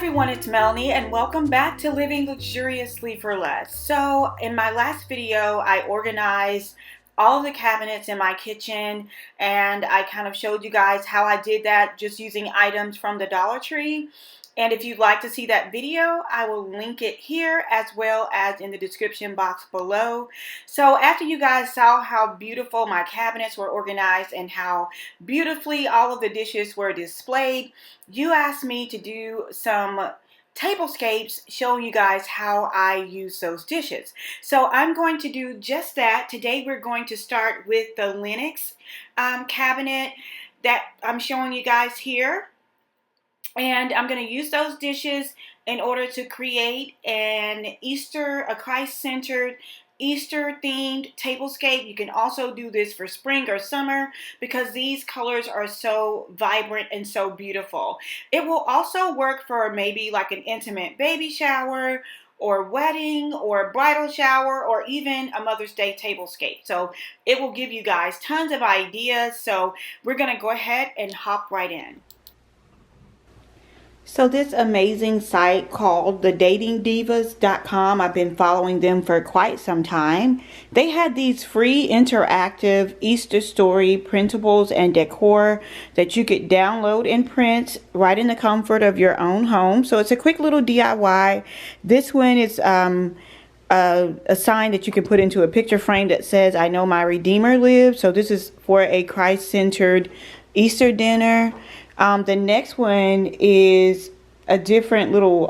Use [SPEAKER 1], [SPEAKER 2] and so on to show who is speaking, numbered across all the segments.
[SPEAKER 1] everyone, it's Melanie and welcome back to Living Luxuriously for Less. So in my last video, I organized all of the cabinets in my kitchen and I kind of showed you guys how I did that just using items from the Dollar Tree. And if you'd like to see that video, I will link it here as well as in the description box below. So after you guys saw how beautiful my cabinets were organized and how beautifully all of the dishes were displayed, you asked me to do some tablescapes showing you guys how I use those dishes. So I'm going to do just that. Today we're going to start with the Lenox cabinet that I'm showing you guys here. And I'm going to use those dishes in order to create a Christ-centered, Easter-themed tablescape. You can also do this for spring or summer because these colors are so vibrant and so beautiful. It will also work for maybe like an intimate baby shower or wedding or bridal shower or even a Mother's Day tablescape. So it will give you guys tons of ideas. So we're going to go ahead and hop right in. So this amazing site called thedatingdivas.com, I've been following them for quite some time. They had these free interactive Easter story printables and decor that you could download and print right in the comfort of your own home. So it's a quick little DIY. This one is a sign that you can put into a picture frame that says, "I know my Redeemer lives." So this is for a Christ-centered Easter dinner. The next one is a different little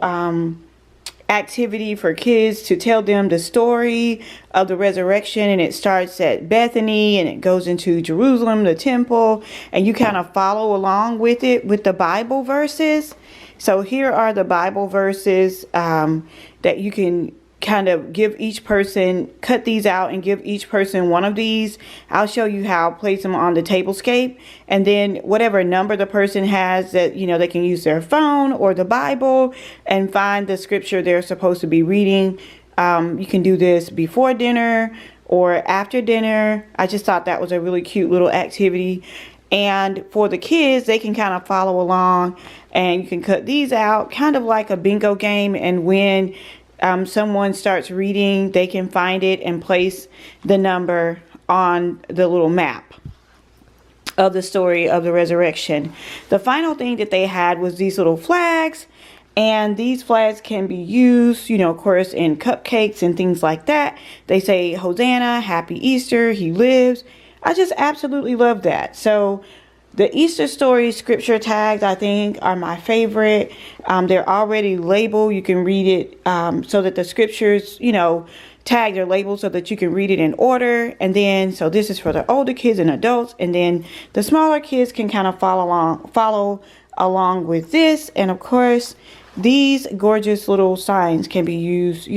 [SPEAKER 1] activity for kids to tell them the story of the resurrection, and it starts at Bethany and it goes into Jerusalem, the temple, and you kind of follow along with it with the Bible verses. So here are the Bible verses that you can kind of give each person, cut these out and give each person one of these. I'll show you how to place them on the tablescape, and then whatever number the person has, that they can use their phone or the Bible and find the scripture they're supposed to be reading. You can do this before dinner or after dinner. I just thought that was a really cute little activity. And for the kids, they can kind of follow along and you can cut these out kind of like a bingo game, and when someone starts reading, they can find it and place the number on the little map of the story of the resurrection. The final thing that they had was these little flags, and these flags can be used, of course, in cupcakes and things like that. They say, "Hosanna, Happy Easter, He lives." I just absolutely love that. So the Easter story scripture tags, I think, are my favorite. They're already labeled. You can read it so that the scriptures, tagged or labeled so that you can read it in order. And then, so this is for the older kids and adults. And then the smaller kids can kind of follow along with this. And of course, these gorgeous little signs can be used,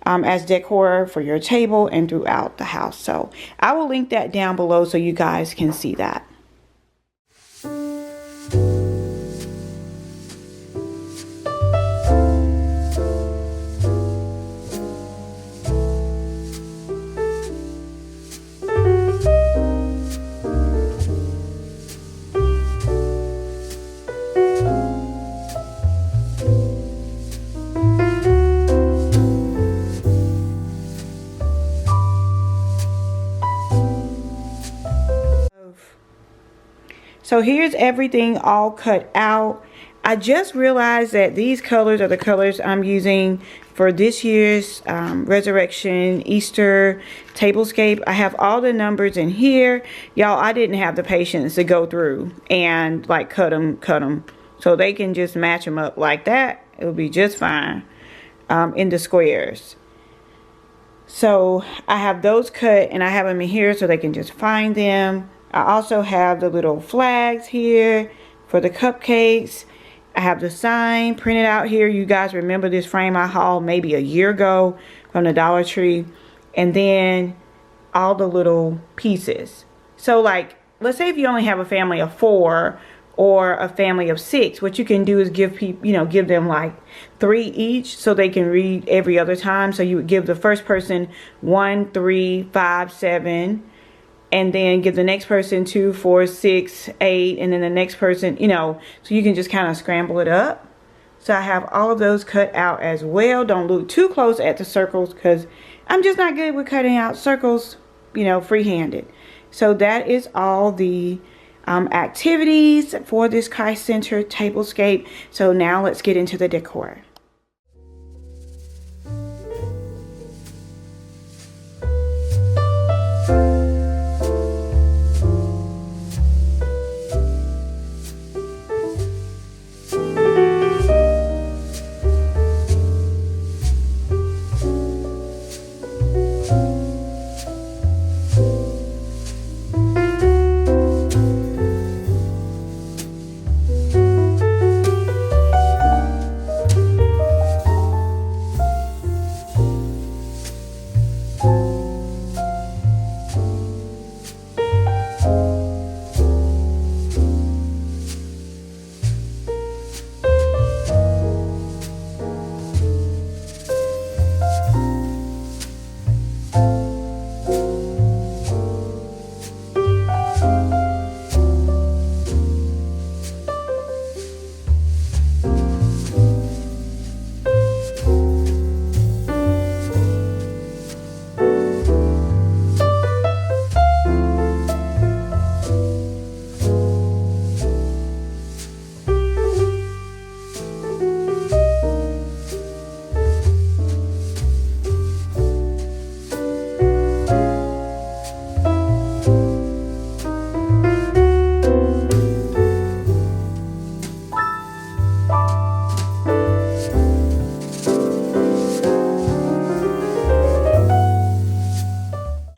[SPEAKER 1] as decor for your table and throughout the house. So I will link that down below so you guys can see that. So here's everything all cut out. I just realized that these colors are the colors I'm using for this year's Resurrection Easter tablescape. I have all the numbers in here. Y'all, I didn't have the patience to go through and like cut them. So they can just match them up like that. It'll be just fine in the squares. So I have those cut and I have them in here so they can just find them. I also have the little flags here for the cupcakes. I have the sign printed out here. You guys remember this frame I hauled maybe a year ago from the Dollar Tree. And then all the little pieces. So like, let's say if you only have a family of 4 or a family of 6, what you can do is give people, give them like 3 each so they can read every other time. So you would give the first person 1, 3, 5, 7. and then give the next person 2, 4, 6, 8, and then the next person, so you can just kind of scramble it up. So I have all of those cut out as well. Don't look too close at the circles because I'm just not good with cutting out circles, you know, free-handed. So that is all the activities for this Christ-centered tablescape. So now let's get into the decor.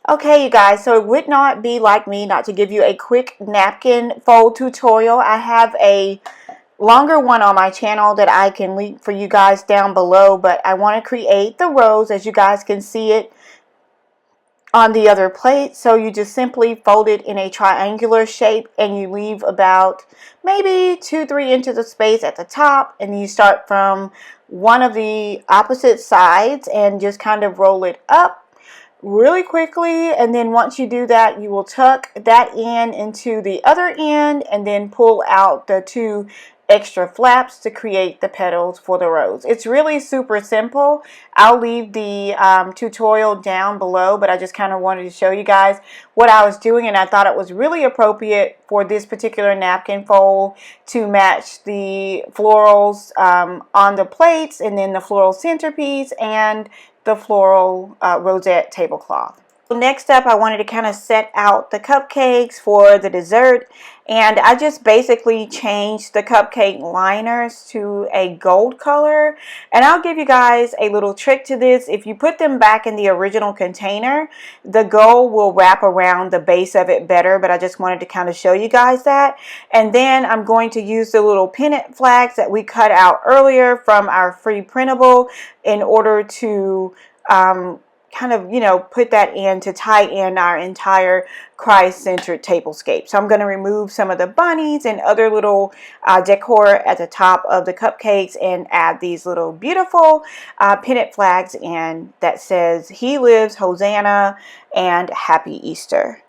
[SPEAKER 1] Okay, you guys, so it would not be like me not to give you a quick napkin fold tutorial. I have a longer one on my channel that I can link for you guys down below, but I want to create the rows as you guys can see it on the other plate. So you just simply fold it in a triangular shape and you leave about maybe 2-3 inches of space at the top, and you start from one of the opposite sides and just kind of roll it up really quickly. And then once you do that, you will tuck that end into the other end and then pull out the 2 extra flaps to create the petals for the rose. It's really super simple. I'll leave the tutorial down below, but I just kind of wanted to show you guys what I was doing, and I thought it was really appropriate for this particular napkin fold to match the florals on the plates, and then the floral centerpiece and the floral rosette tablecloth. Next up, I wanted to kind of set out the cupcakes for the dessert, and I just basically changed the cupcake liners to a gold color. And I'll give you guys a little trick to this. If you put them back in the original container, the gold will wrap around the base of it better, but I just wanted to kind of show you guys that. And then I'm going to use the little pennant flags that we cut out earlier from our free printable in order to kind of, you know, put that in to tie in our entire Christ-centered tablescape. So I'm going to remove some of the bunnies and other little decor at the top of the cupcakes and add these little beautiful pennant flags in that says "He lives, Hosanna," and Happy Easter.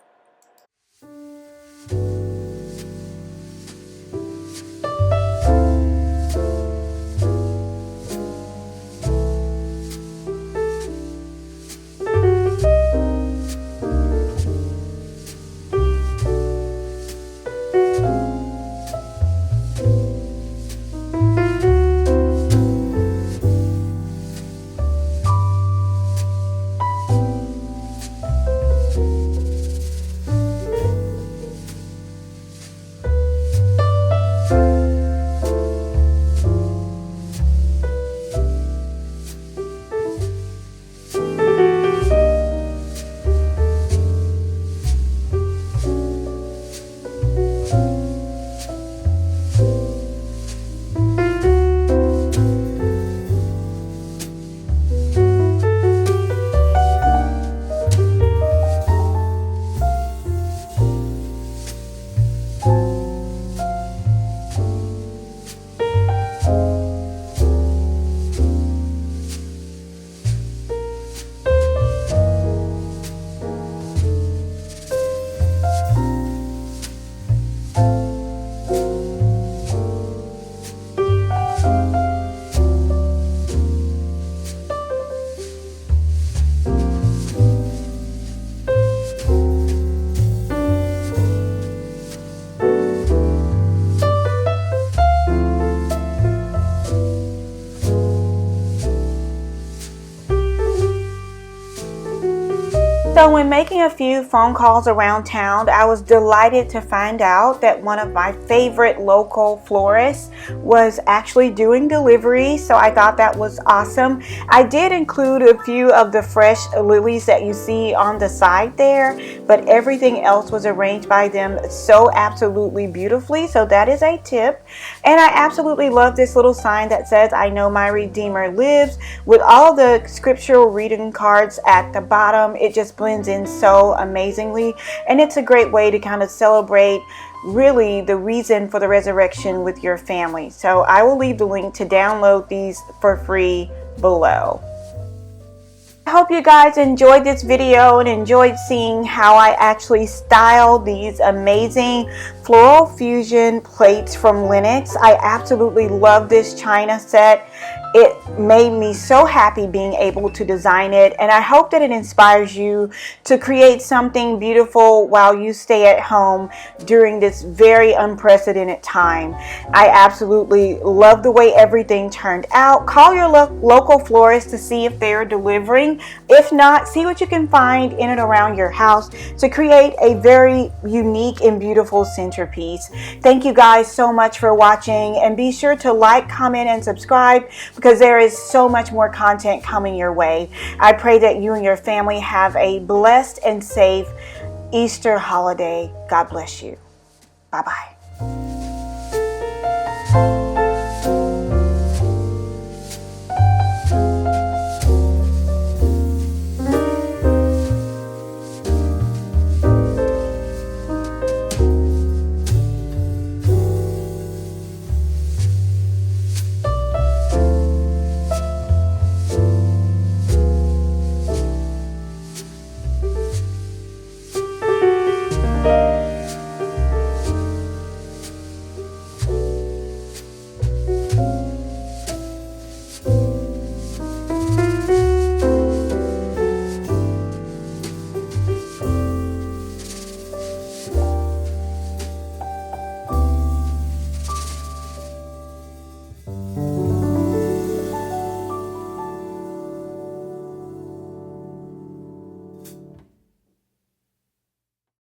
[SPEAKER 1] So when making a few phone calls around town, I was delighted to find out that one of my favorite local florists was actually doing delivery. So I thought that was awesome. I did include a few of the fresh lilies that you see on the side there, but everything else was arranged by them so absolutely beautifully. So that is a tip. And I absolutely love this little sign that says, "I know my Redeemer lives," with all the scriptural reading cards at the bottom. It just blends in so amazingly, and it's a great way to kind of celebrate really the reason for the resurrection with your family. So I will leave the link to download these for free below. I hope you guys enjoyed this video and enjoyed seeing how I actually style these amazing floral fusion plates from Lenox. I absolutely love this china set. It made me so happy being able to design it, and I hope that it inspires you to create something beautiful while you stay at home during this very unprecedented time. I absolutely love the way everything turned out. Call your local florist to see if they're delivering. If not, see what you can find in and around your house to create a very unique and beautiful centerpiece. Thank you guys so much for watching, and be sure to like, comment, and subscribe, because there is so much more content coming your way. I pray that you and your family have a blessed and safe Easter holiday. God bless you. Bye-bye.